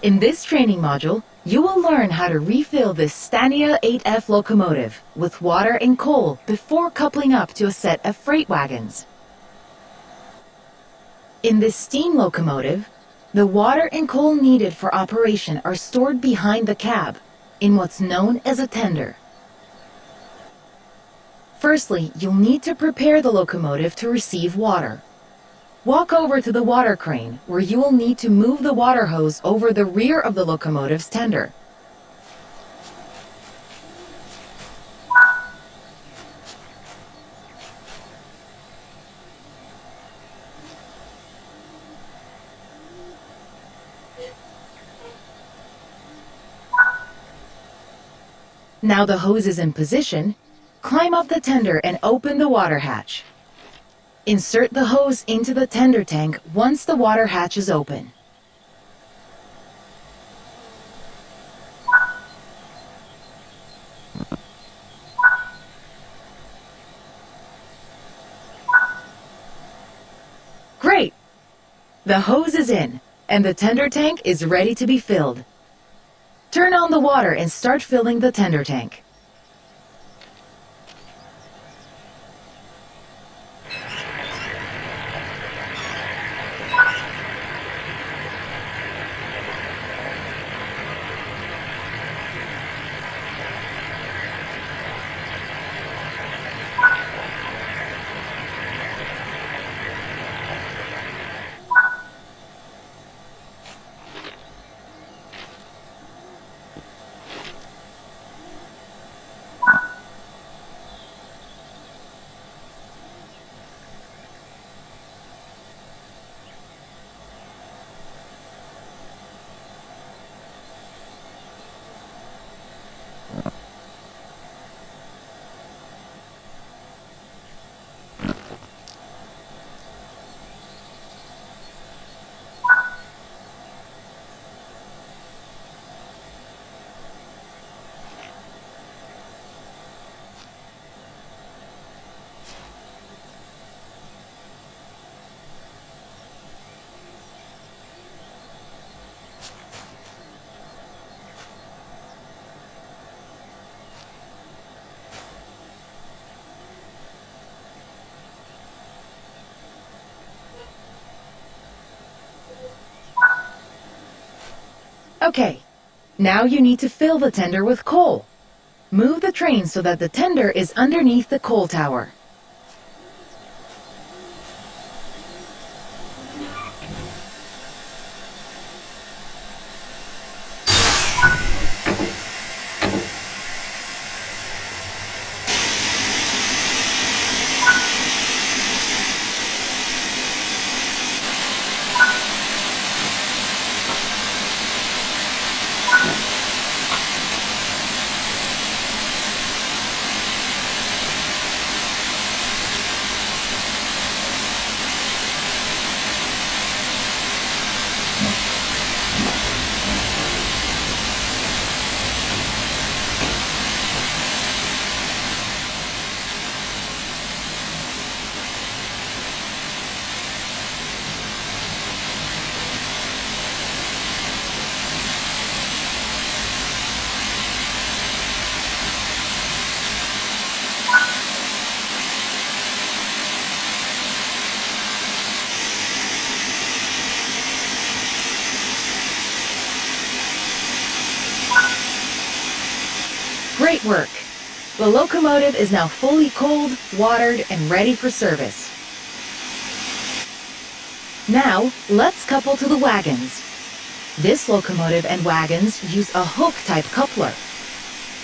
In this training module, you will learn how to refill this Stania 8F locomotive with water and coal before coupling up to a set of freight wagons. In this steam locomotive, the water and coal needed for operation are stored behind the cab, in what's known as a tender. Firstly, you'll need to prepare the locomotive to receive water. Walk over to the water crane, where you will need to move the water hose over the rear of the locomotive's tender. Now the hose is in position, climb up the tender and open the water hatch. Insert the hose into the tender tank once the water hatch is open. Great! The hose is in, and the tender tank is ready to be filled. Turn on the water and start filling the tender tank. Okay, now you need to fill the tender with coal. Move the train so that the tender is underneath the coal tower. Great work! The locomotive is now fully coaled, watered, and ready for service. Now, let's couple to the wagons. This locomotive and wagons use a hook-type coupler.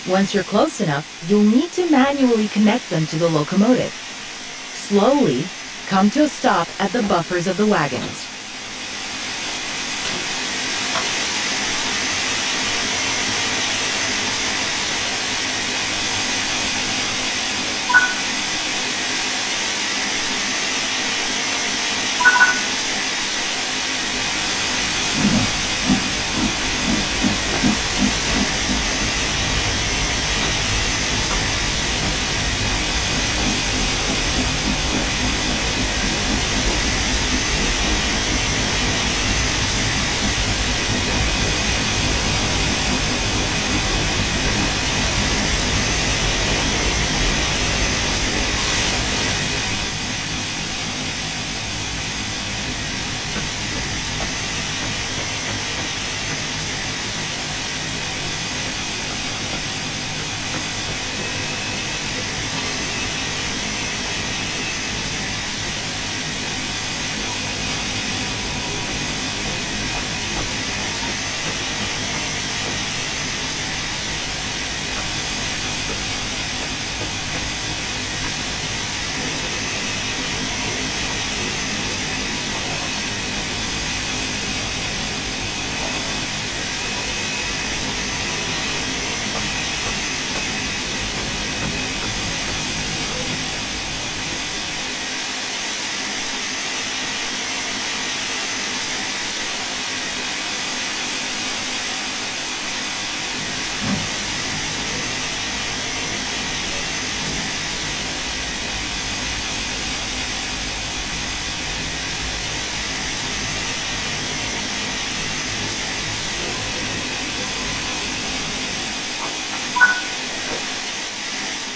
Once you're close enough, you'll need to manually connect them to the locomotive. Slowly, come to a stop at the buffers of the wagons.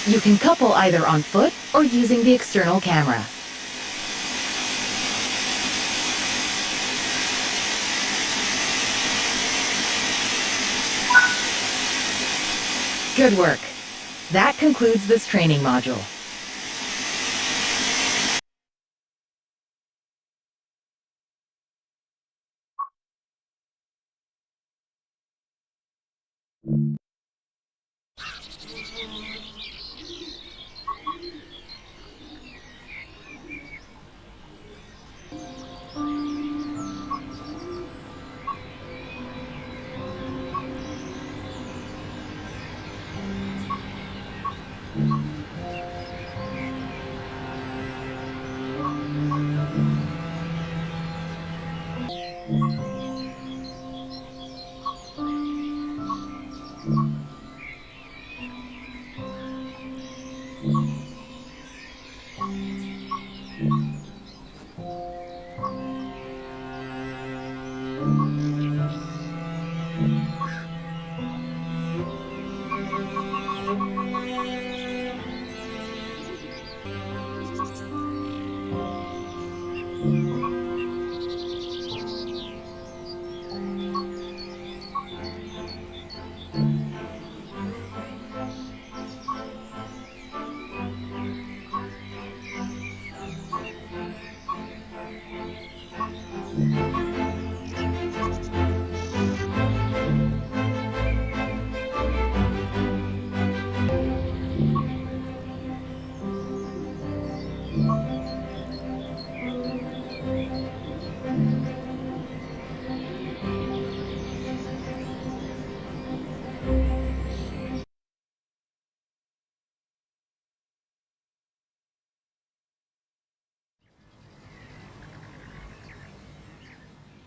You can couple either on foot or using the external camera. Good work. That concludes this training module.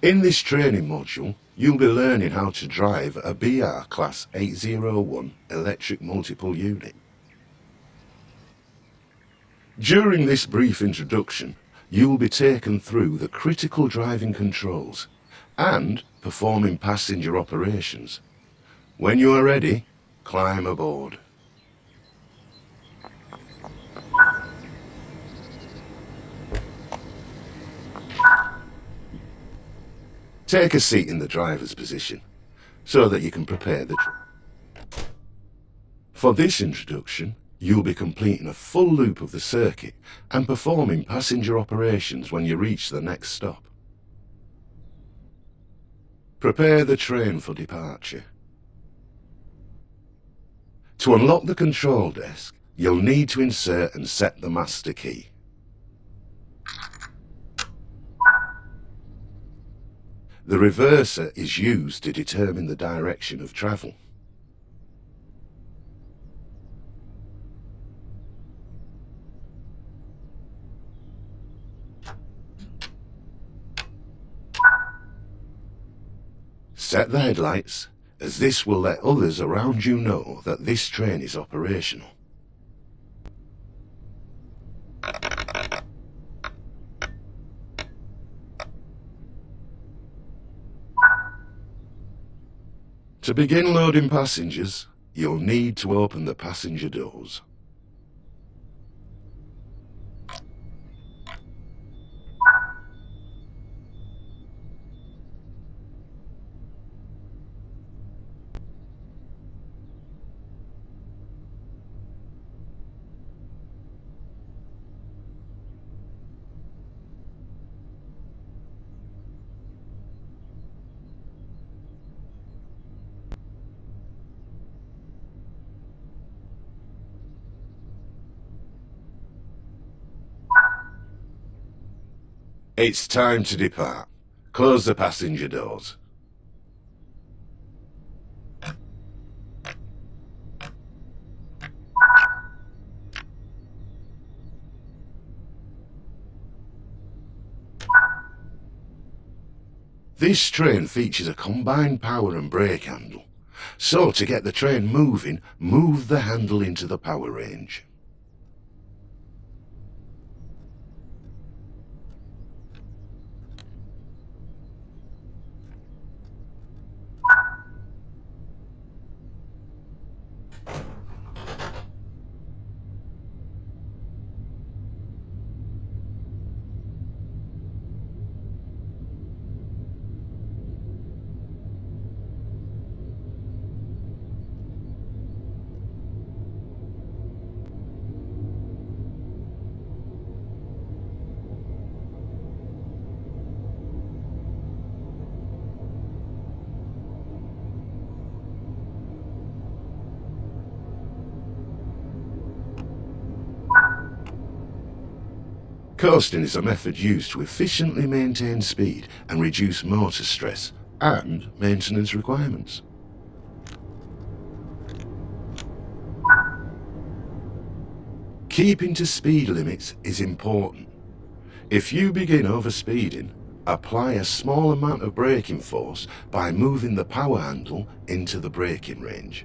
In this training module, you'll be learning how to drive a BR Class 801 electric multiple unit. During this brief introduction, you will be taken through the critical driving controls and performing passenger operations. When you are ready, climb aboard. Take a seat in the driver's position so that you can prepare the trip. For this introduction, you'll be completing a full loop of the circuit and performing passenger operations when you reach the next stop. Prepare the train for departure. To unlock the control desk, you'll need to insert and set the master key. The reverser is used to determine the direction of travel. Set the headlights, as this will let others around you know that this train is operational. To begin loading passengers, you'll need to open the passenger doors. It's time to depart. Close the passenger doors. This train features a combined power and brake handle. So to get the train moving, move the handle into the power range. Coasting is a method used to efficiently maintain speed and reduce motor stress and maintenance requirements. Keeping to speed limits is important. If you begin overspeeding, apply a small amount of braking force by moving the power handle into the braking range.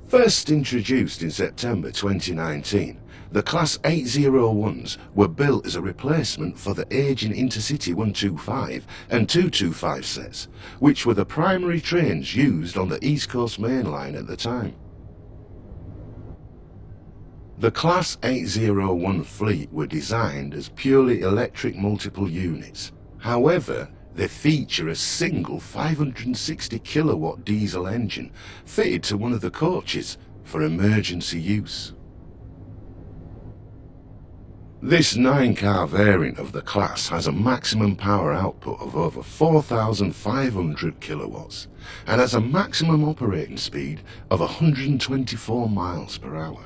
First introduced in September 2019, the Class 801s were built as a replacement for the aging Intercity 125 and 225 sets, which were the primary trains used on the East Coast Main Line at the time. The Class 801 fleet were designed as purely electric multiple units. However, they feature a single 560 kilowatt diesel engine fitted to one of the coaches for emergency use. This 9-car variant of the class has a maximum power output of over 4,500 kilowatts and has a maximum operating speed of 124 miles per hour.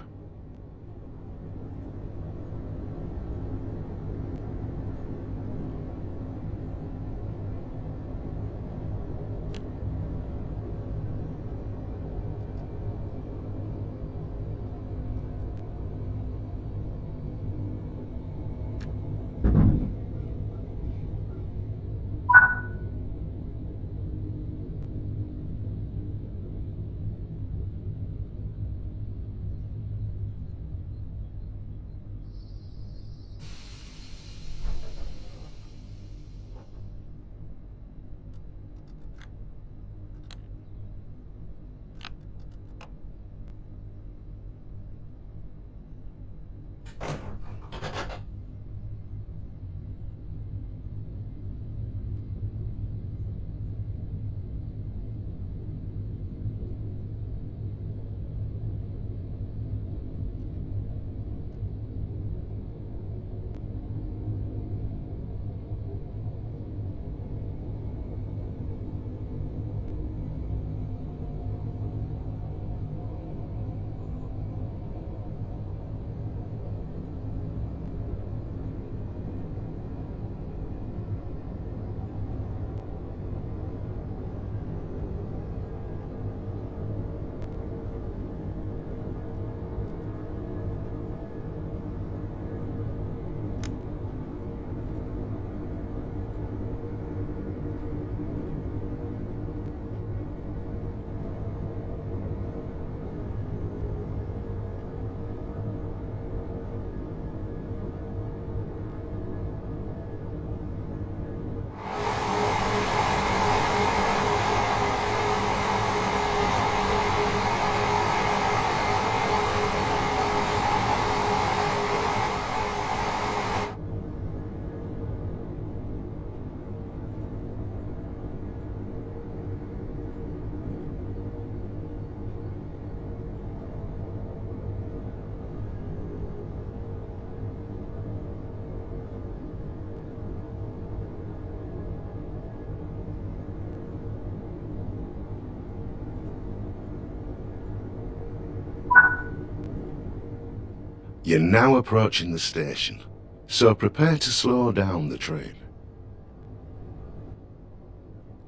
You're now approaching the station, so prepare to slow down the train.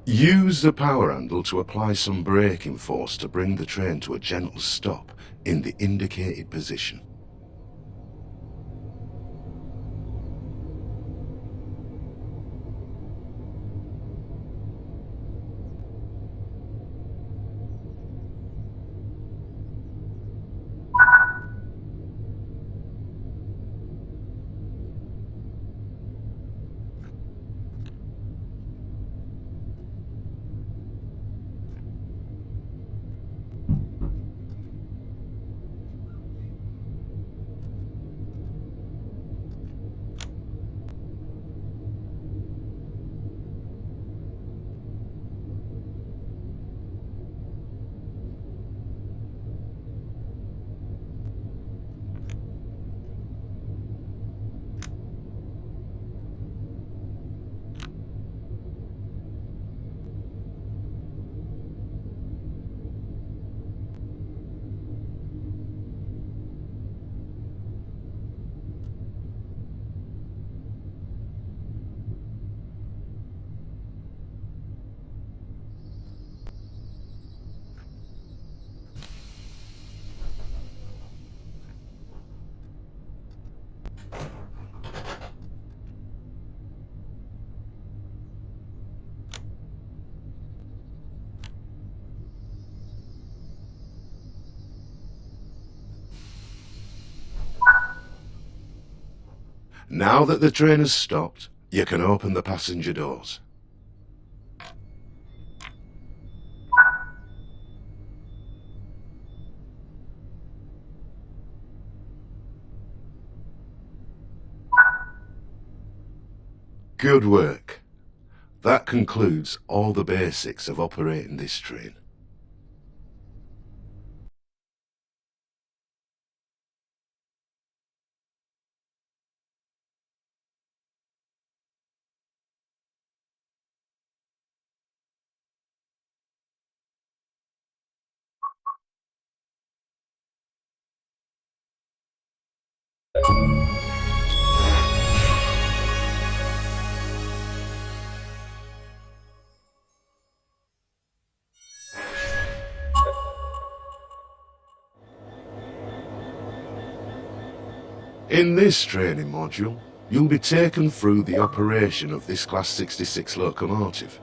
Use the power handle to apply some braking force to bring the train to a gentle stop in the indicated position. Now that the train has stopped, you can open the passenger doors. Good work. That concludes all the basics of operating this train. In this training module, you'll be taken through the operation of this Class 66 locomotive.